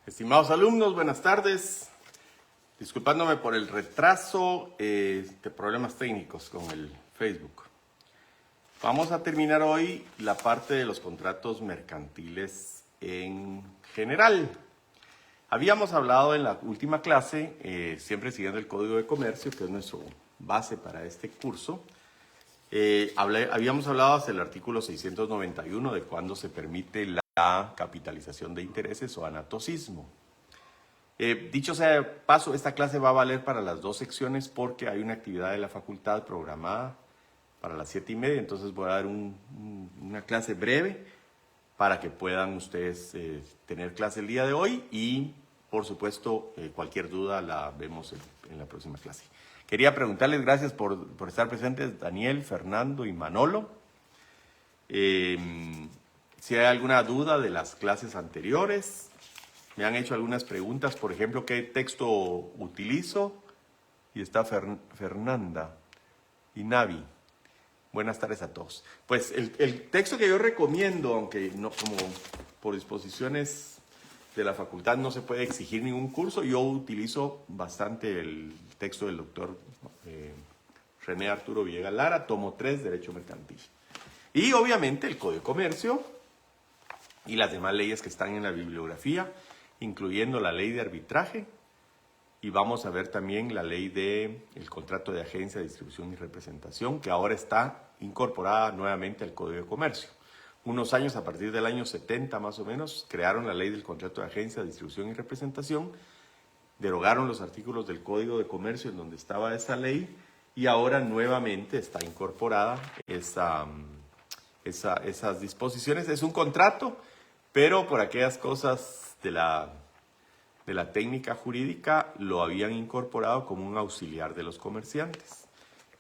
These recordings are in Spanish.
Estimados alumnos, buenas tardes. Disculpándome por el retraso de problemas técnicos con el Facebook. Vamos a terminar hoy la parte de los contratos mercantiles en general. Habíamos hablado en la última clase, siempre siguiendo el Código de Comercio, que es nuestra base para este curso. Habíamos hablado hasta el artículo 691 de cuándo se permite la capitalización de intereses o anatocismo. Dicho sea de paso, esta clase va a valer para las dos secciones porque hay una actividad de la facultad programada para las 7:30, entonces voy a dar una clase breve para que puedan ustedes tener clase el día de hoy y, por supuesto, cualquier duda la vemos en la próxima clase. Quería preguntarles, gracias por estar presentes, Daniel, Fernando y Manolo. Si hay alguna duda de las clases anteriores, me han hecho algunas preguntas, por ejemplo, ¿qué texto utilizo? Y está Fernanda y Navi. Buenas tardes a todos. Pues el texto que yo recomiendo, aunque no, como por disposiciones de la facultad no se puede exigir ningún curso, yo utilizo bastante el texto del doctor René Arturo Villegas Lara, tomo 3, Derecho Mercantil. Y obviamente el Código de Comercio y las demás leyes que están en la bibliografía, incluyendo la ley de arbitraje, y vamos a ver también la ley del contrato de agencia, distribución y representación, que ahora está incorporada nuevamente al Código de Comercio. Unos años, a partir del año 70 más o menos, crearon la ley del contrato de agencia, distribución y representación, derogaron los artículos del Código de Comercio en donde estaba esa ley, y ahora nuevamente está incorporada esas disposiciones. Es un contrato, pero por aquellas cosas de la técnica jurídica lo habían incorporado como un auxiliar de los comerciantes.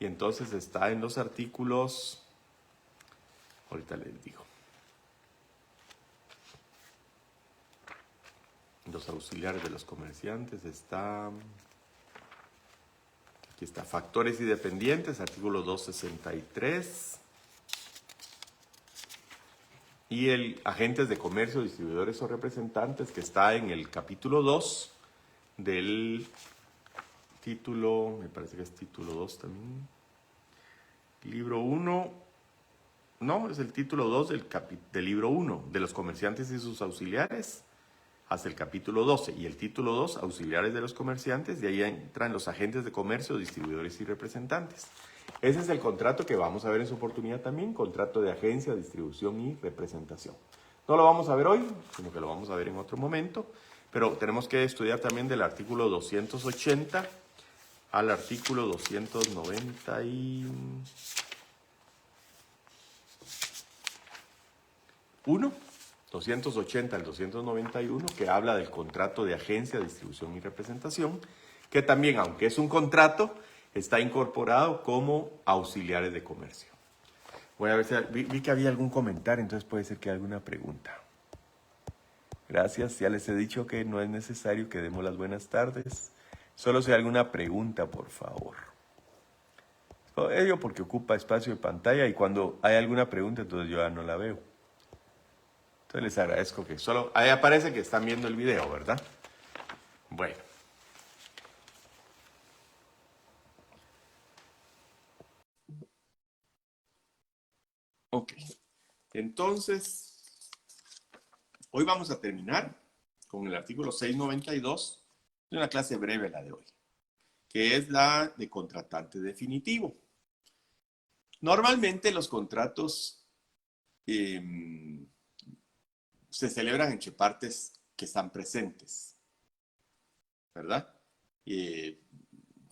Y entonces está en los artículos, ahorita les digo, los auxiliares de los comerciantes está, aquí está, factores y dependientes, artículo 263. Y el agentes de comercio, distribuidores o representantes, que está en el capítulo 2 del título, me parece que es título 2 también. Libro 1, no, es el título 2 del libro 1, de los comerciantes y sus auxiliares, hasta el capítulo 12. Y el título 2, auxiliares de los comerciantes, y ahí entran los agentes de comercio, distribuidores y representantes. Ese es el contrato que vamos a ver en su oportunidad también, contrato de agencia, distribución y representación. No lo vamos a ver hoy, sino que lo vamos a ver en otro momento, pero tenemos que estudiar también del artículo 280 al artículo 291, 280 al 291, que habla del contrato de agencia, distribución y representación, que también, aunque es un contrato, está incorporado como auxiliares de comercio. Voy a ver si vi que había algún comentario, entonces puede ser que haya alguna pregunta. Gracias, ya les he dicho que no es necesario que demos las buenas tardes. Solo si hay alguna pregunta, por favor. Ello porque ocupa espacio de pantalla y cuando hay alguna pregunta, entonces yo ya no la veo. Entonces les agradezco que solo... Ahí aparece que están viendo el video, ¿verdad? Bueno. Ok. Entonces, hoy vamos a terminar con el artículo 692 de una clase breve, la de hoy, que es la de contratante definitivo. Normalmente los contratos se celebran entre partes que están presentes, ¿verdad?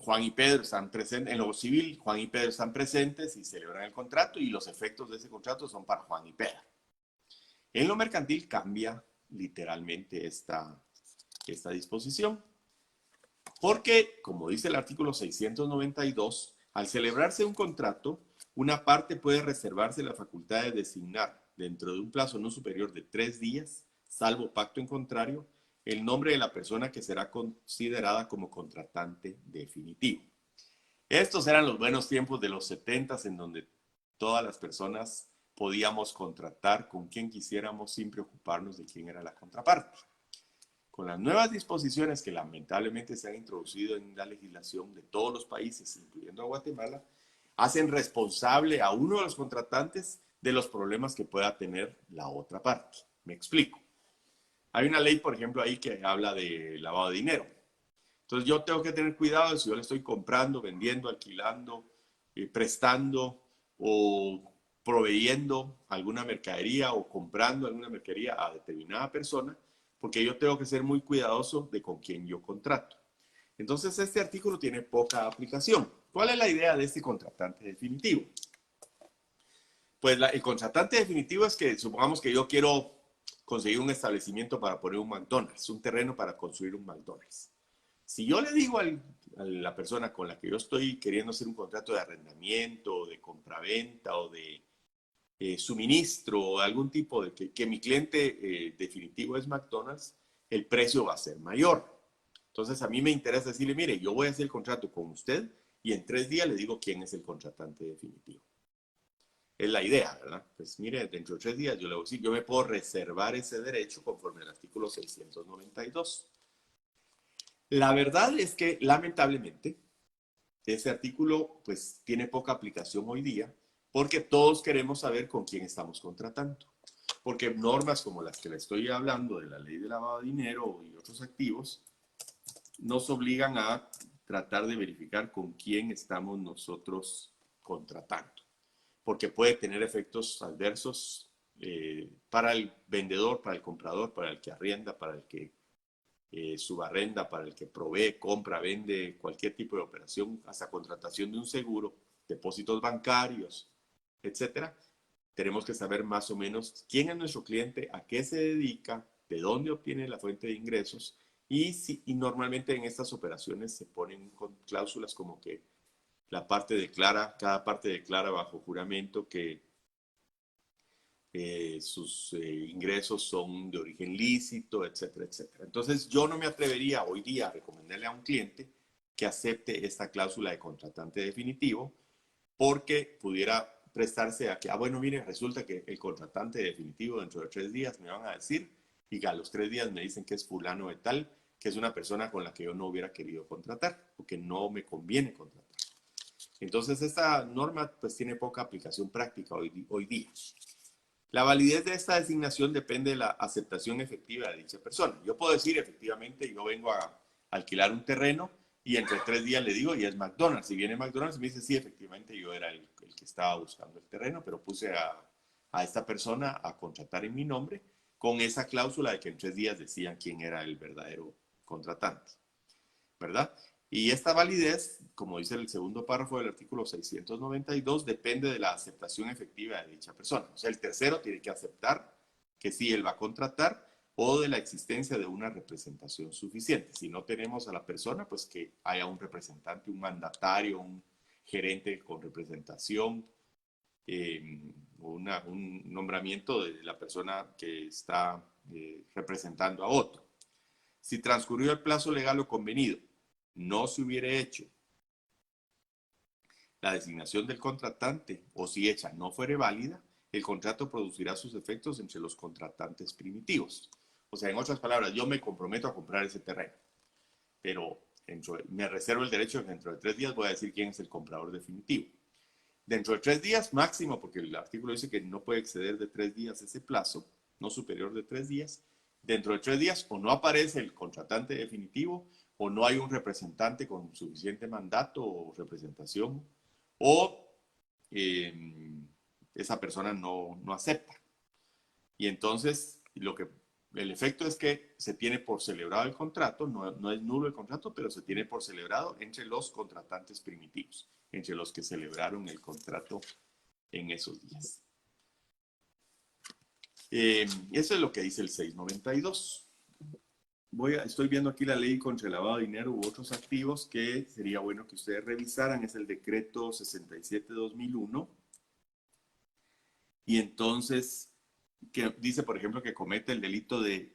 Juan y Pedro están presentes, en lo civil, Juan y Pedro están presentes y celebran el contrato y los efectos de ese contrato son para Juan y Pedro. En lo mercantil cambia literalmente esta disposición, porque, como dice el artículo 692, al celebrarse un contrato, una parte puede reservarse la facultad de designar, dentro de un plazo no superior de 3 días, salvo pacto en contrario, el nombre de la persona que será considerada como contratante definitivo. Estos eran los buenos tiempos de los 70s, en donde todas las personas podíamos contratar con quien quisiéramos sin preocuparnos de quién era la contraparte. con las nuevas disposiciones que lamentablemente se han introducido en la legislación de todos los países, incluyendo a Guatemala, hacen responsable a uno de los contratantes de los problemas que pueda tener la otra parte. Me explico. Hay una ley, por ejemplo, ahí que habla de lavado de dinero. Entonces yo tengo que tener cuidado si yo le estoy comprando, vendiendo, alquilando, prestando o proveyendo alguna mercadería o comprando alguna mercadería a determinada persona, porque yo tengo que ser muy cuidadoso de con quién yo contrato. Entonces este artículo tiene poca aplicación. ¿Cuál es la idea de este contratante definitivo? Pues el contratante definitivo es que supongamos que yo quiero conseguir un establecimiento para poner un McDonald's, un terreno para construir un McDonald's. Si yo le digo a la persona con la que yo estoy queriendo hacer un contrato de arrendamiento, de compraventa o de suministro o algún tipo de que mi cliente definitivo es McDonald's, el precio va a ser mayor. Entonces a mí me interesa decirle, mire, yo voy a hacer el contrato con usted y en 3 días le digo quién es el contratante definitivo. Es la idea, ¿verdad? Pues mire, dentro de 3 días yo le voy a decir, yo me puedo reservar ese derecho conforme al artículo 692. La verdad es que lamentablemente ese artículo pues tiene poca aplicación hoy día porque todos queremos saber con quién estamos contratando. Porque normas como las que le estoy hablando de la ley de lavado de dinero y otros activos nos obligan a tratar de verificar con quién estamos nosotros contratando. Porque puede tener efectos adversos para el vendedor, para el comprador, para el que arrienda, para el que subarrenda, para el que provee, compra, vende, cualquier tipo de operación, hasta contratación de un seguro, depósitos bancarios, etcétera. Tenemos que saber más o menos quién es nuestro cliente, a qué se dedica, de dónde obtiene la fuente de ingresos y normalmente en estas operaciones se ponen con cláusulas como que la parte declara, cada parte declara bajo juramento que sus ingresos son de origen lícito, etcétera, etcétera. Entonces yo no me atrevería hoy día a recomendarle a un cliente que acepte esta cláusula de contratante definitivo porque pudiera prestarse a que, bueno, mire, resulta que el contratante definitivo dentro de 3 días me van a decir y que a los 3 días me dicen que es fulano de tal, que es una persona con la que yo no hubiera querido contratar porque no me conviene contratar. Entonces esta norma pues tiene poca aplicación práctica hoy día. La validez de esta designación depende de la aceptación efectiva de dicha persona. Yo puedo decir, efectivamente, yo vengo a alquilar un terreno y entre 3 días le digo, y es McDonald's. Si viene McDonald's, me dice, sí, efectivamente, yo era el que estaba buscando el terreno, pero puse a esta persona a contratar en mi nombre con esa cláusula de que en 3 días decían quién era el verdadero contratante, ¿verdad? Y esta validez, como dice el segundo párrafo del artículo 692, depende de la aceptación efectiva de dicha persona. O sea, el tercero tiene que aceptar que sí, él va a contratar o de la existencia de una representación suficiente. Si no tenemos a la persona, pues que haya un representante, un mandatario, un gerente con representación, un nombramiento de la persona que está representando a otro. Si transcurrió el plazo legal o convenido, no se hubiera hecho la designación del contratante o si hecha no fuere válida, el contrato producirá sus efectos entre los contratantes primitivos. O sea, en otras palabras, yo me comprometo a comprar ese terreno, pero me reservo el derecho de que dentro de 3 días voy a decir quién es el comprador definitivo. Dentro de 3 días máximo, porque el artículo dice que no puede exceder de 3 días ese plazo, no superior de 3 días, dentro de 3 días o no aparece el contratante definitivo o no hay un representante con suficiente mandato o representación o esa persona no acepta. Y entonces el efecto es que se tiene por celebrado el contrato, no es nulo el contrato, pero se tiene por celebrado entre los contratantes primitivos, entre los que celebraron el contrato en esos días. Eso es lo que dice el 692. Estoy viendo aquí la ley contra el lavado de dinero u otros activos que sería bueno que ustedes revisaran. Es el decreto 67-2001. Y entonces, que dice, por ejemplo, que comete el delito de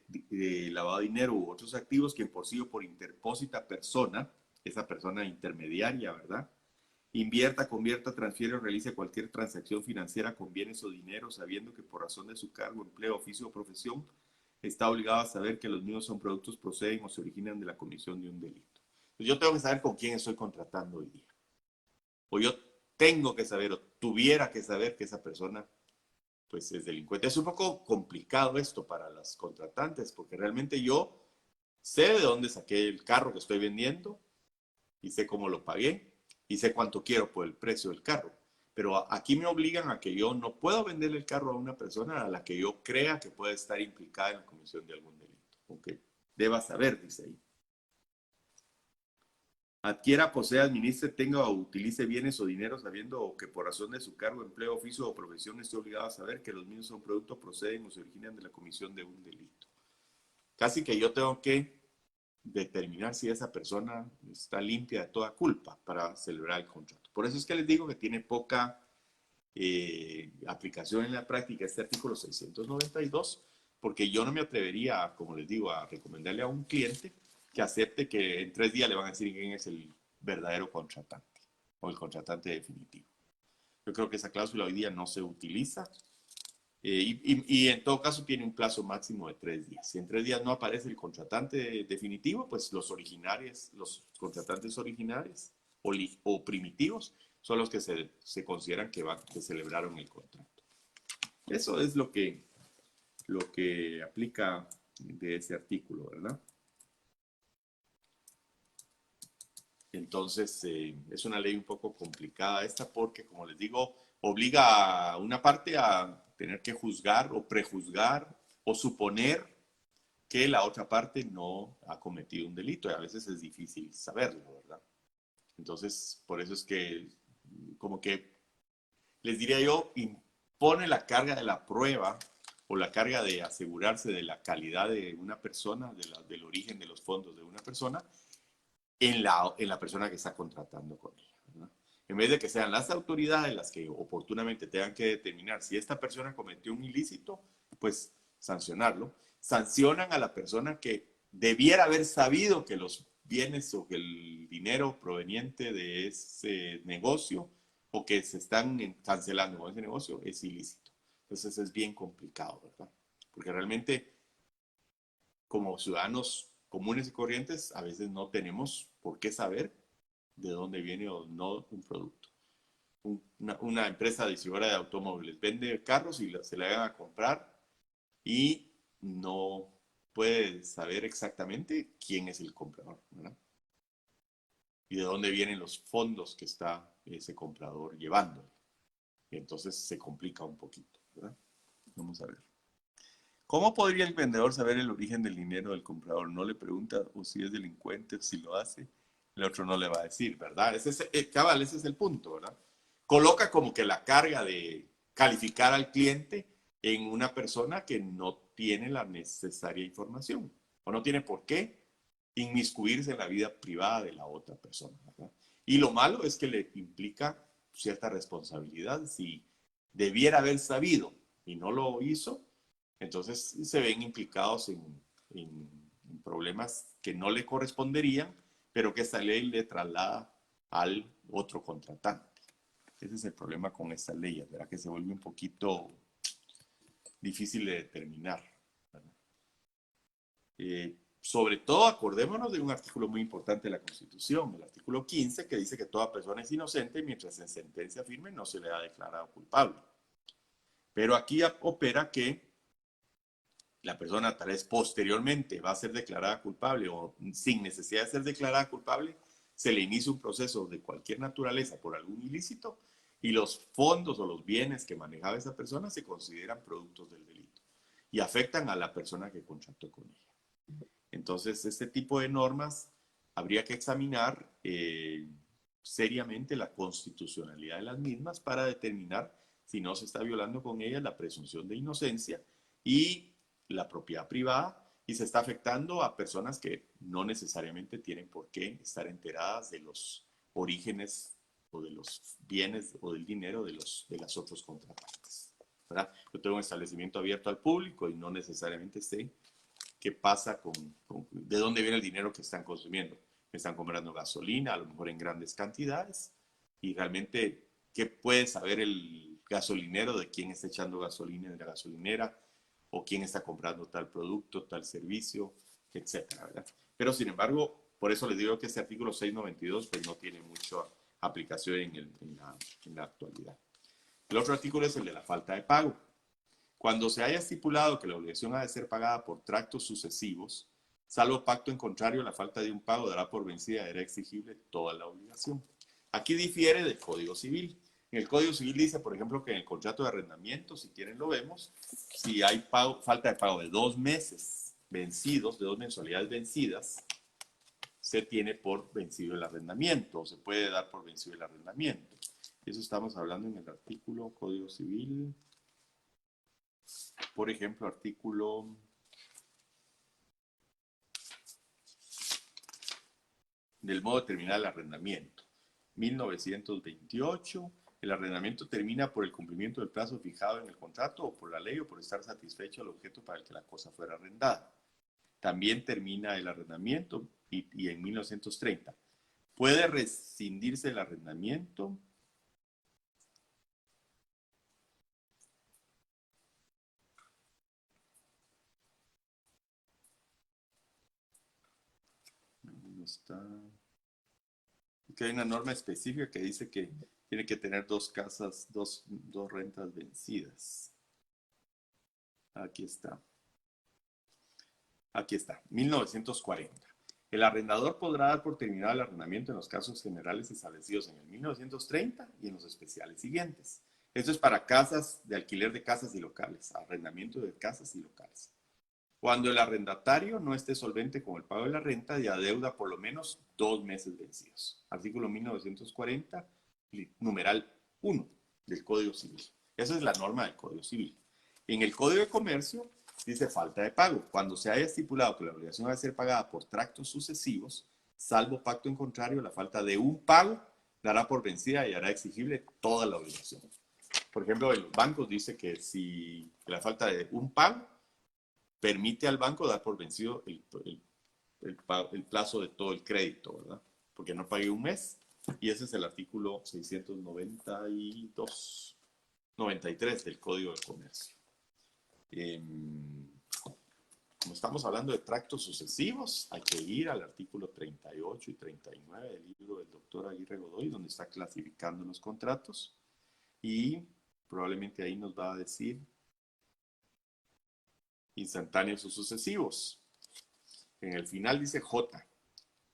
lavado de dinero u otros activos quien por sí o por interpósita persona, esa persona intermediaria, ¿verdad? Invierta, convierta, transfiere o realice cualquier transacción financiera con bienes o dinero, sabiendo que por razón de su cargo, empleo, oficio o profesión, está obligado a saber que los mismos son productos, proceden o se originan de la comisión de un delito. Entonces yo tengo que saber con quién estoy contratando hoy día. O yo tengo que saber, o tuviera que saber que esa persona pues es delincuente. Es un poco complicado esto para las contratantes, porque realmente yo sé de dónde saqué el carro que estoy vendiendo y sé cómo lo pagué y sé cuánto quiero por el precio del carro. Pero aquí me obligan a que yo no puedo venderle el carro a una persona a la que yo crea que puede estar implicada en la comisión de algún delito. Aunque deba saber, dice ahí. Adquiera, posea, administre, tenga o utilice bienes o dinero sabiendo o que por razón de su cargo, empleo, oficio o profesión esté obligado a saber que los mismos son productos, proceden o se originan de la comisión de un delito. Casi que yo tengo que determinar si esa persona está limpia de toda culpa para celebrar el contrato. Por eso es que les digo que tiene poca aplicación en la práctica este artículo 692, porque yo no me atrevería, como les digo, a recomendarle a un cliente que acepte que en 3 días le van a decir quién es el verdadero contratante o el contratante definitivo. Yo creo que esa cláusula hoy día no se utiliza y en todo caso tiene un plazo máximo de 3 días. Si en 3 días no aparece el contratante definitivo, pues los originarios, los contratantes originales o primitivos son los que se consideran que celebraron el contrato. Eso es lo que aplica de ese artículo, ¿verdad? Entonces, es una ley un poco complicada esta porque, como les digo, obliga a una parte a tener que juzgar o prejuzgar o suponer que la otra parte no ha cometido un delito y a veces es difícil saberlo, ¿verdad? Entonces, por eso es que, como que, les diría yo, impone la carga de la prueba o la carga de asegurarse de la calidad de una persona, del origen de los fondos de una persona, en la persona que está contratando con ella, ¿verdad? En vez de que sean las autoridades las que oportunamente tengan que determinar si esta persona cometió un ilícito, pues sancionarlo. Sancionan a la persona que debiera haber sabido que los bienes o que el dinero proveniente de ese negocio o que se están cancelando con ese negocio es ilícito. Entonces es bien complicado, ¿verdad? Porque realmente como ciudadanos comunes y corrientes, a veces no tenemos por qué saber de dónde viene o no un producto. Una empresa distribuidora de automóviles vende carros y se la van a comprar y no puede saber exactamente quién es el comprador, ¿verdad? Y de dónde vienen los fondos que está ese comprador llevándole. Y entonces se complica un poquito, ¿verdad? Vamos a ver. ¿Cómo podría el vendedor saber el origen del dinero del comprador? No le pregunta o si es delincuente o si lo hace. El otro no le va a decir, ¿verdad? Cabal, ese es el punto, ¿verdad? Coloca como que la carga de calificar al cliente en una persona que no tiene la necesaria información o no tiene por qué inmiscuirse en la vida privada de la otra persona, ¿verdad? Y lo malo es que le implica cierta responsabilidad. Si debiera haber sabido y no lo hizo, entonces se ven implicados en problemas que no le corresponderían, pero que esta ley le traslada al otro contratante. Ese es el problema con esta ley, ¿verdad? Que se vuelve un poquito difícil de determinar, ¿verdad? Sobre todo, acordémonos de un artículo muy importante de la Constitución, el artículo 15, que dice que toda persona es inocente mientras en sentencia firme no se le ha declarado culpable. Pero aquí opera que la persona tal vez posteriormente va a ser declarada culpable o sin necesidad de ser declarada culpable, se le inicia un proceso de cualquier naturaleza por algún ilícito y los fondos o los bienes que manejaba esa persona se consideran productos del delito y afectan a la persona que contrató con ella. Entonces, este tipo de normas habría que examinar seriamente la constitucionalidad de las mismas para determinar si no se está violando con ellas la presunción de inocencia y la propiedad privada y se está afectando a personas que no necesariamente tienen por qué estar enteradas de los orígenes o de los bienes o del dinero de las otros contratantes, ¿verdad? Yo tengo un establecimiento abierto al público y no necesariamente sé qué pasa de dónde viene el dinero que están consumiendo. Me están comprando gasolina, a lo mejor en grandes cantidades, y realmente, ¿qué puede saber el gasolinero de quién está echando gasolina en la gasolinera? o quién está comprando tal producto, tal servicio, etcétera, ¿verdad? Pero sin embargo, por eso les digo que este artículo 692 pues no tiene mucha aplicación en la actualidad. El otro artículo es el de la falta de pago. Cuando se haya estipulado que la obligación ha de ser pagada por tractos sucesivos, salvo pacto en contrario, la falta de un pago dará por vencida y era exigible toda la obligación. Aquí difiere del Código Civil. En el Código Civil dice, por ejemplo, que en el contrato de arrendamiento, si quieren lo vemos, si hay falta de pago de 2 meses vencidos, de 2 mensualidades vencidas, se tiene por vencido el arrendamiento, o se puede dar por vencido el arrendamiento. Eso estamos hablando en el artículo Código Civil, por ejemplo, artículo del modo de terminar el arrendamiento. 1928, el arrendamiento termina por el cumplimiento del plazo fijado en el contrato o por la ley o por estar satisfecho al objeto para el que la cosa fuera arrendada. También termina el arrendamiento y en 1930. ¿Puede rescindirse el arrendamiento? ¿Dónde está? Que hay una norma específica que dice que tiene que tener 2 casas, dos rentas vencidas. Aquí está. Aquí está, 1940. El arrendador podrá dar por terminado el arrendamiento en los casos generales establecidos en el 1930 y en los especiales siguientes. Esto es para casas de alquiler de casas y locales, arrendamiento de casas y locales. Cuando el arrendatario no esté solvente con el pago de la renta y adeuda por lo menos 2 meses vencidos. Artículo 1940, numeral 1 del Código Civil. Esa es la norma del Código Civil. En el Código de Comercio dice falta de pago. Cuando se haya estipulado que la obligación va a ser pagada por tractos sucesivos, salvo pacto en contrario, la falta de un pago dará por vencida y hará exigible toda la obligación. Por ejemplo, en los bancos dice que si la falta de un pago permite al banco dar por vencido el plazo de todo el crédito, ¿verdad? Porque no pagué un mes. Y ese es el artículo 692, 93 del Código de Comercio. Como estamos hablando de tractos sucesivos, hay que ir al artículo 38 y 39 del libro del doctor Aguirre Godoy, donde está clasificando los contratos. Y probablemente ahí nos va a decir instantáneos o sucesivos. En el final dice J,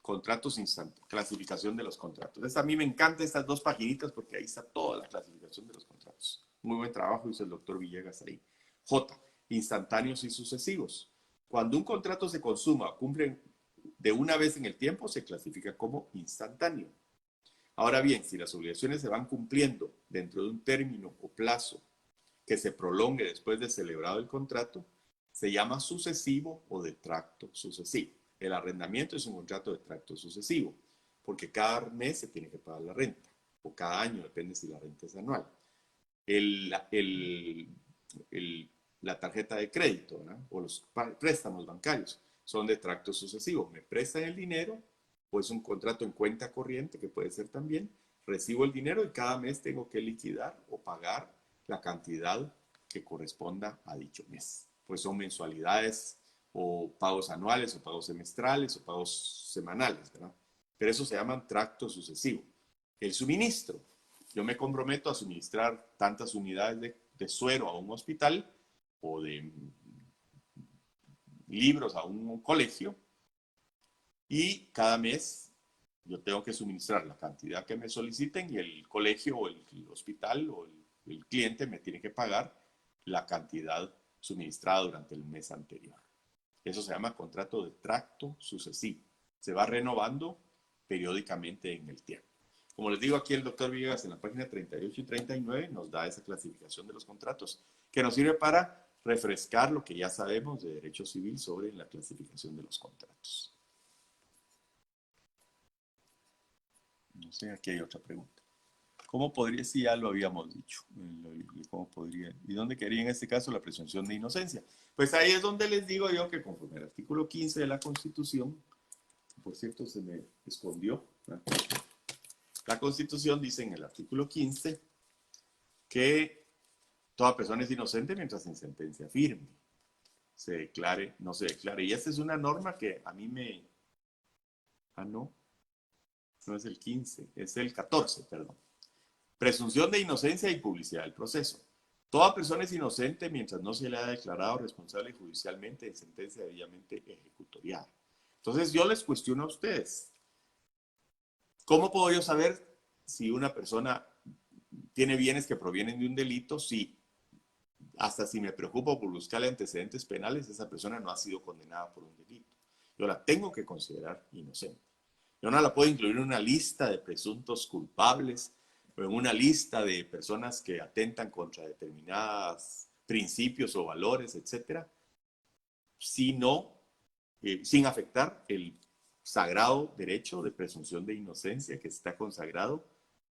contratos instantáneos, clasificación de los contratos. Entonces, a mí me encantan estas 2 paginitas porque ahí está toda la clasificación de los contratos. Muy buen trabajo hizo el doctor Villegas ahí. J, instantáneos y sucesivos. Cuando un contrato se consuma o cumple de una vez en el tiempo, se clasifica como instantáneo. Ahora bien, si las obligaciones se van cumpliendo dentro de un término o plazo que se prolongue después de celebrado el contrato, se llama sucesivo o de tracto sucesivo. El arrendamiento es un contrato de tracto sucesivo, porque cada mes se tiene que pagar la renta, o cada año, depende si la renta es anual. La tarjeta de crédito, ¿verdad? O los préstamos bancarios son de tracto sucesivo. Me prestan el dinero, o es un contrato en cuenta corriente, que puede ser también, recibo el dinero y cada mes tengo que liquidar o pagar la cantidad que corresponda a dicho mes. Pues son mensualidades o pagos anuales o pagos semestrales o pagos semanales, ¿verdad? Pero eso se llama tracto sucesivo. El suministro. Yo me comprometo a suministrar tantas unidades de suero a un hospital o de libros a un colegio y cada mes yo tengo que suministrar la cantidad que me soliciten y el colegio o el hospital o el cliente me tiene que pagar la cantidad suministrada durante el mes anterior. Eso se llama contrato de tracto sucesivo. Se va renovando periódicamente en el tiempo. Como les digo, aquí el doctor Villegas en la página 38 y 39 nos da esa clasificación de los contratos que nos sirve para refrescar lo que ya sabemos de derecho civil sobre la clasificación de los contratos. No sé, aquí hay otra pregunta. ¿Cómo podría, si ya lo habíamos dicho, cómo podría, y dónde quedaría en este caso la presunción de inocencia? Pues ahí es donde les digo yo que conforme al artículo 15 de la Constitución, por cierto se me escondió, ¿no? La Constitución dice en el artículo 15 que toda persona es inocente mientras en sentencia firme. se declare, no se declare. Y esta es una norma que a mí me... Ah, no, no es el 15, es el 14, perdón. Presunción de inocencia y publicidad del proceso. Toda persona es inocente mientras no se le haya declarado responsable judicialmente en sentencia debidamente ejecutoriada. Entonces yo les cuestiono a ustedes, ¿cómo puedo yo saber si una persona tiene bienes que provienen de un delito? Si hasta si me preocupo por buscarle antecedentes penales, esa persona no ha sido condenada por un delito. Yo la tengo que considerar inocente. Yo no la puedo incluir en una lista de presuntos culpables o en una lista de personas que atentan contra determinados principios o valores, etcétera, sino sin afectar el sagrado derecho de presunción de inocencia que está consagrado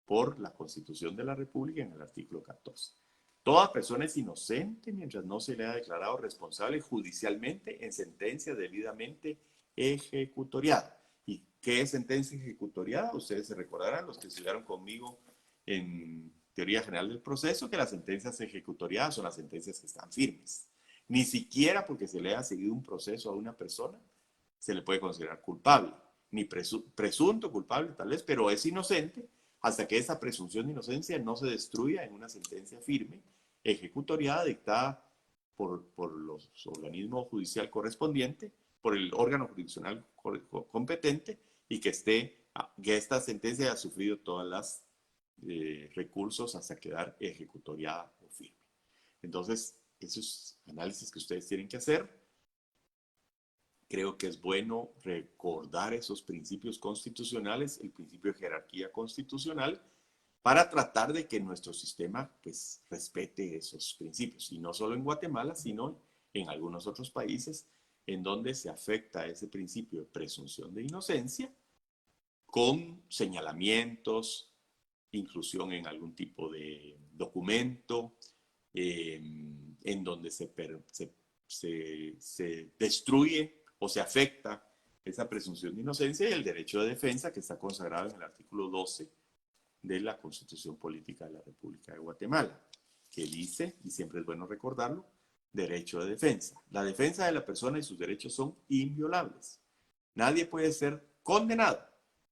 por la Constitución de la República en el artículo 14. Toda persona es inocente mientras no se le ha declarado responsable judicialmente en sentencia debidamente ejecutoriada. ¿Y qué es sentencia ejecutoriada? Ustedes se recordarán, los que estudiaron conmigo en Teoría General del Proceso, que las sentencias ejecutoriadas son las sentencias que están firmes. Ni siquiera porque se le haya seguido un proceso a una persona se le puede considerar culpable, ni presunto culpable tal vez, pero es inocente hasta que esa presunción de inocencia no se destruya en una sentencia firme, ejecutoriada, dictada por los organismos judicial correspondiente, por el órgano jurisdiccional competente, y que esta sentencia haya sufrido todas las recursos hasta quedar ejecutoriada o firme. Entonces, esos análisis que ustedes tienen que hacer, creo que es bueno recordar esos principios constitucionales, el principio de jerarquía constitucional, para tratar de que nuestro sistema pues respete esos principios. Y no solo en Guatemala, sino en algunos otros países en donde se afecta ese principio de presunción de inocencia con señalamientos, inclusión en algún tipo de documento, en donde se destruye o se afecta esa presunción de inocencia y el derecho de defensa que está consagrado en el artículo 12 de la Constitución Política de la República de Guatemala, que dice, y siempre es bueno recordarlo, derecho de defensa. La defensa de la persona y sus derechos son inviolables. Nadie puede ser condenado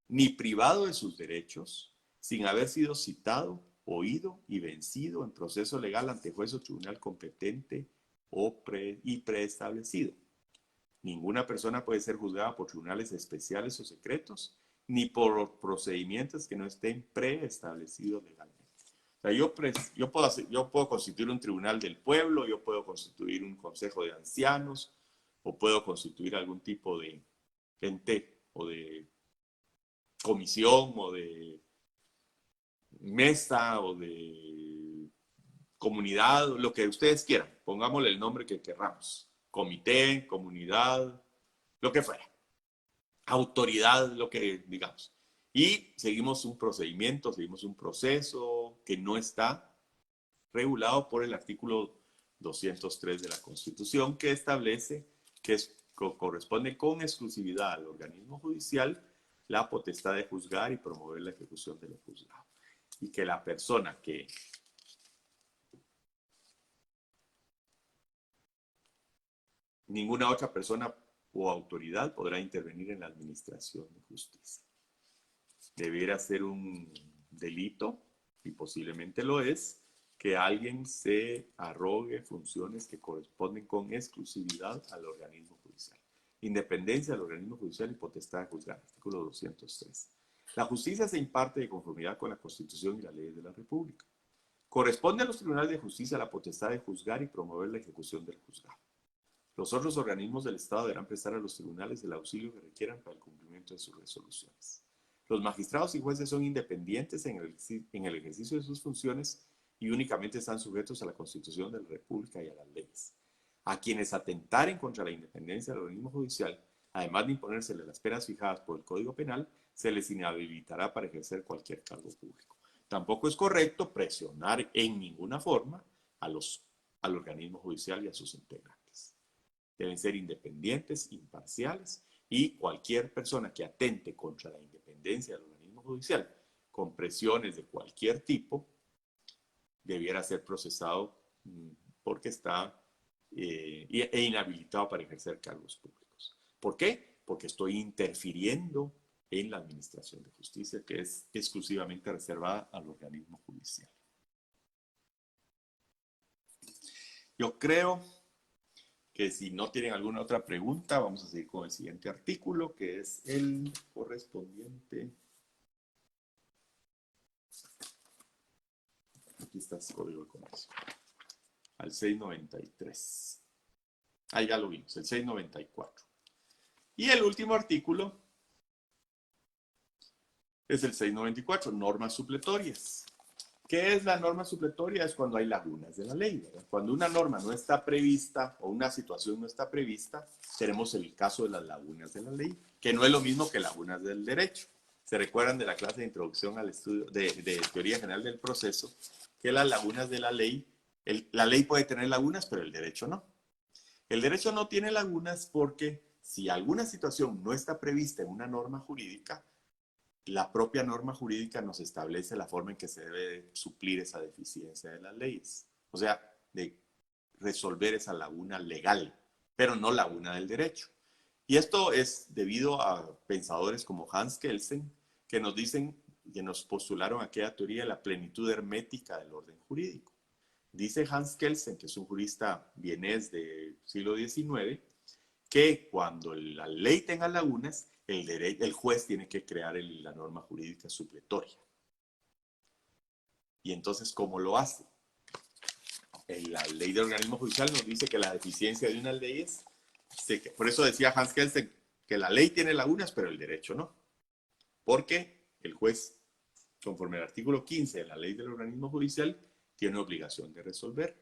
ni privado de sus derechos sin haber sido citado, oído y vencido en proceso legal ante juez o tribunal competente y preestablecido. Ninguna persona puede ser juzgada por tribunales especiales o secretos, ni por procedimientos que no estén preestablecidos legalmente. O sea, yo puedo constituir un tribunal del pueblo, yo puedo constituir un consejo de ancianos, o puedo constituir algún tipo de ente o de comisión o de mesa o de comunidad, lo que ustedes quieran, pongámosle el nombre que querramos, comité, comunidad, lo que fuera, autoridad, lo que digamos. Y seguimos un procedimiento, seguimos un proceso que no está regulado por el artículo 203 de la Constitución, que establece que corresponde con exclusividad al organismo judicial la potestad de juzgar y promover la ejecución de lo juzgado. Y que la persona que ninguna otra persona o autoridad podrá intervenir en la administración de justicia. Debiera ser un delito, y posiblemente lo es, que alguien se arrogue funciones que corresponden con exclusividad al organismo judicial. Independencia del organismo judicial y potestad de juzgar, artículo 203. La justicia se imparte de conformidad con la Constitución y las leyes de la República. Corresponde a los tribunales de justicia la potestad de juzgar y promover la ejecución del juzgado. Los otros organismos del Estado deberán prestar a los tribunales el auxilio que requieran para el cumplimiento de sus resoluciones. Los magistrados y jueces son independientes en el ejercicio de sus funciones y únicamente están sujetos a la Constitución de la República y a las leyes. A quienes atentaren contra la independencia del organismo judicial, además de imponérsele las penas fijadas por el Código Penal, se les inhabilitará para ejercer cualquier cargo público. Tampoco es correcto presionar en ninguna forma al organismo judicial y a sus integrantes. Deben ser independientes, imparciales, y cualquier persona que atente contra la independencia del organismo judicial con presiones de cualquier tipo debiera ser procesado porque está e inhabilitado para ejercer cargos públicos. ¿Por qué? Porque estoy interfiriendo en la administración de justicia, que es exclusivamente reservada al organismo judicial. Yo creo que si no tienen alguna otra pregunta, vamos a seguir con el siguiente artículo, que es el correspondiente. Aquí está el Código de Comercio. Al 693. Ahí ya lo vimos, el 694. Y el último artículo es el 694, normas supletorias. ¿Qué es la norma supletoria? Es cuando hay lagunas de la ley, ¿verdad? Cuando una norma no está prevista o una situación no está prevista, tenemos el caso de las lagunas de la ley, que no es lo mismo que lagunas del derecho. ¿Se recuerdan de la clase de introducción al estudio de teoría general del proceso? Que las lagunas de la ley, la ley puede tener lagunas, pero el derecho no. El derecho no tiene lagunas porque si alguna situación no está prevista en una norma jurídica, la propia norma jurídica nos establece la forma en que se debe suplir esa deficiencia de las leyes. O sea, de resolver esa laguna legal, pero no laguna del derecho. Y esto es debido a pensadores como Hans Kelsen, que nos dicen, que nos postularon aquella teoría de la plenitud hermética del orden jurídico. Dice Hans Kelsen, que es un jurista vienés del siglo XIX, que cuando la ley tenga lagunas, el juez tiene que crear la norma jurídica supletoria. Y entonces, ¿cómo lo hace? La ley de organismo judicial nos dice que la deficiencia de unas leyes, por eso decía Hans Kelsen que la ley tiene lagunas, pero el derecho no. Porque el juez, conforme al artículo 15 de la ley del organismo judicial, tiene obligación de resolver.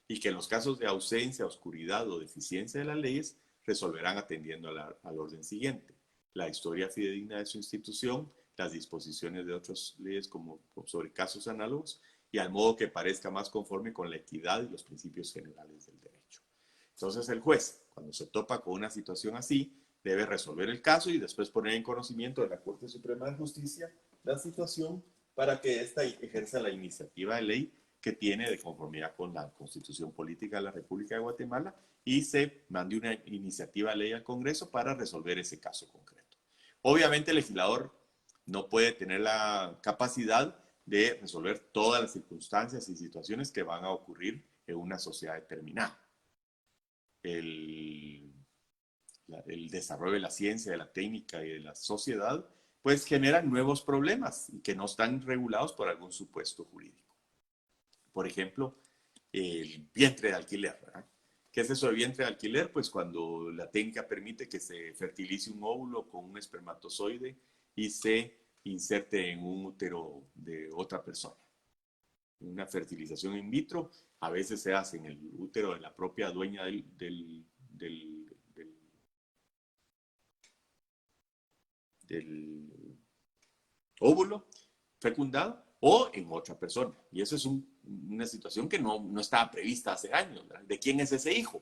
Y que en los casos de ausencia, oscuridad o deficiencia de las leyes, resolverán atendiendo al orden siguiente: la historia fidedigna de su institución, las disposiciones de otras leyes como sobre casos análogos, y al modo que parezca más conforme con la equidad y los principios generales del derecho. Entonces el juez, cuando se topa con una situación así, debe resolver el caso y después poner en conocimiento de la Corte Suprema de Justicia la situación para que ésta ejerza la iniciativa de ley que tiene de conformidad con la Constitución Política de la República de Guatemala y se mande una iniciativa de ley al Congreso para resolver ese caso concreto. Obviamente el legislador no puede tener la capacidad de resolver todas las circunstancias y situaciones que van a ocurrir en una sociedad determinada. El desarrollo de la ciencia, de la técnica y de la sociedad, pues generan nuevos problemas que no están regulados por algún supuesto jurídico. Por ejemplo, el vientre de alquiler, ¿verdad? ¿Qué es eso de vientre de alquiler? Pues cuando la técnica permite que se fertilice un óvulo con un espermatozoide y se inserte en un útero de otra persona. Una fertilización in vitro a veces se hace en el útero de la propia dueña del óvulo fecundado o en otra persona. Y eso es una situación que no estaba prevista hace años, ¿verdad? ¿De quién es ese hijo?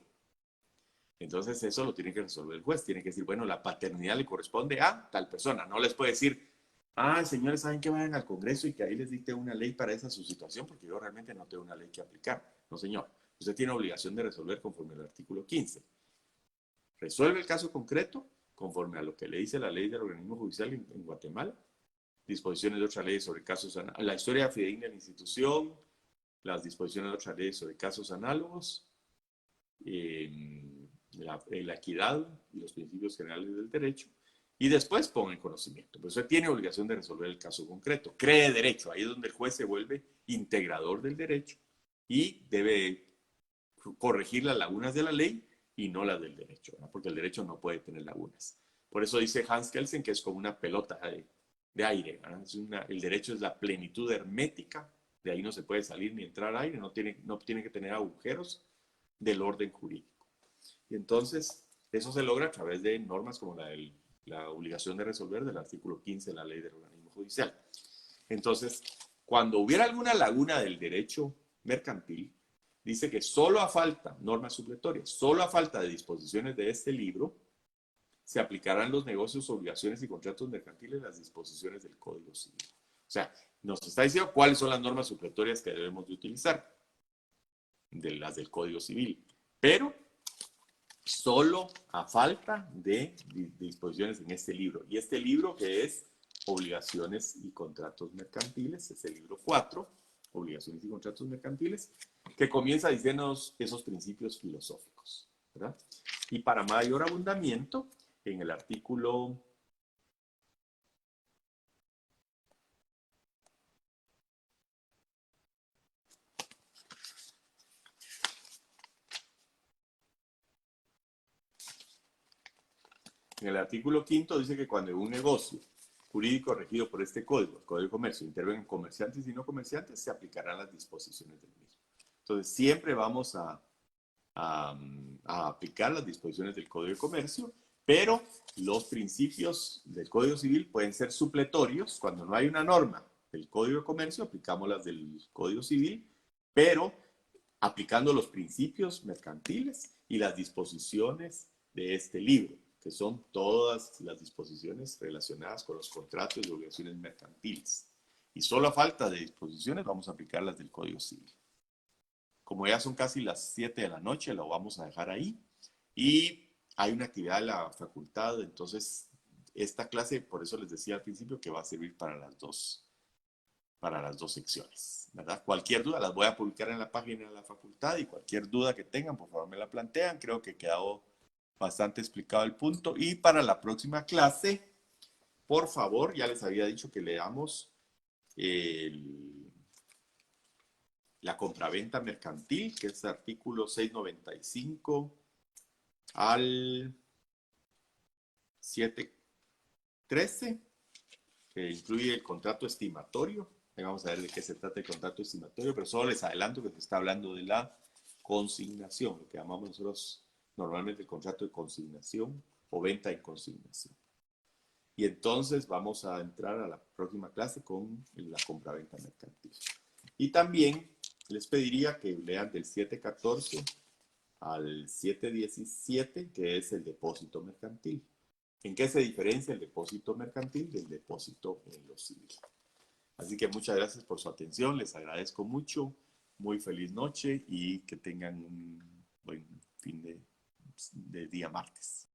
Entonces eso lo tiene que resolver el juez. Tiene que decir, bueno, la paternidad le corresponde a tal persona. No les puede decir, señores, ¿saben que vayan al Congreso y que ahí les dicte una ley para esa su situación? Porque yo realmente no tengo una ley que aplicar. No, señor. Usted tiene obligación de resolver conforme al artículo 15. Resuelve el caso concreto conforme a lo que le dice la ley del organismo judicial en Guatemala, disposiciones de otras leyes sobre casos análogos, la historia fidedigna de la institución, las disposiciones de otras leyes sobre casos análogos, la equidad y los principios generales del derecho, y después pone en conocimiento. Pues usted tiene obligación de resolver el caso concreto. Cree derecho, ahí es donde el juez se vuelve integrador del derecho y debe corregir las lagunas de la ley y no las del derecho, ¿verdad? Porque el derecho no puede tener lagunas. Por eso dice Hans Kelsen que es como una pelota de aire. El derecho es la plenitud hermética, de ahí no se puede salir ni entrar aire, no tiene que tener agujeros del orden jurídico. Y entonces, eso se logra a través de normas como la obligación de resolver del artículo 15 de la ley del organismo judicial. Entonces, cuando hubiera alguna laguna del derecho mercantil, dice que solo a falta, normas supletorias, solo a falta de disposiciones de este libro, se aplicarán los negocios, obligaciones y contratos mercantiles las disposiciones del Código Civil. O sea, nos está diciendo cuáles son las normas supletorias que debemos de utilizar, de las del Código Civil. Pero solo a falta de disposiciones en este libro. Y este libro, que es Obligaciones y Contratos Mercantiles, es el libro 4, Obligaciones y Contratos Mercantiles, que comienza diciéndonos esos principios filosóficos, ¿verdad? Y para mayor abundamiento, en el artículo quinto dice que cuando en un negocio jurídico regido por este código, el Código de Comercio, intervengan comerciantes y no comerciantes, se aplicarán las disposiciones del mismo. Entonces, siempre vamos a aplicar las disposiciones del Código de Comercio, pero los principios del Código Civil pueden ser supletorios. Cuando no hay una norma del Código de Comercio, aplicamos las del Código Civil, pero aplicando los principios mercantiles y las disposiciones de este libro, que son todas las disposiciones relacionadas con los contratos y obligaciones mercantiles. Y solo a falta de disposiciones vamos a aplicar las del Código Civil. Como ya son casi las 7 de la noche, lo vamos a dejar ahí. Y hay una actividad en la facultad, entonces esta clase, por eso les decía al principio, que va a servir para las dos secciones, ¿verdad? Cualquier duda las voy a publicar en la página de la facultad y cualquier duda que tengan, por favor me la plantean. Creo que quedó bastante explicado el punto. Y para la próxima clase, por favor, ya les había dicho que leamos la compraventa mercantil, que es artículo 695 al 713, que incluye el contrato estimatorio. Ahí vamos a ver de qué se trata el contrato estimatorio, pero solo les adelanto que se está hablando de la consignación, lo que llamamos nosotros normalmente el contrato de consignación o venta en consignación. Y entonces vamos a entrar a la próxima clase con la compraventa mercantil. Y también les pediría que lean del 714 al 717, que es el depósito mercantil. ¿En qué se diferencia el depósito mercantil del depósito en lo civil? Así que muchas gracias por su atención, les agradezco mucho, muy feliz noche y que tengan un buen fin de día martes.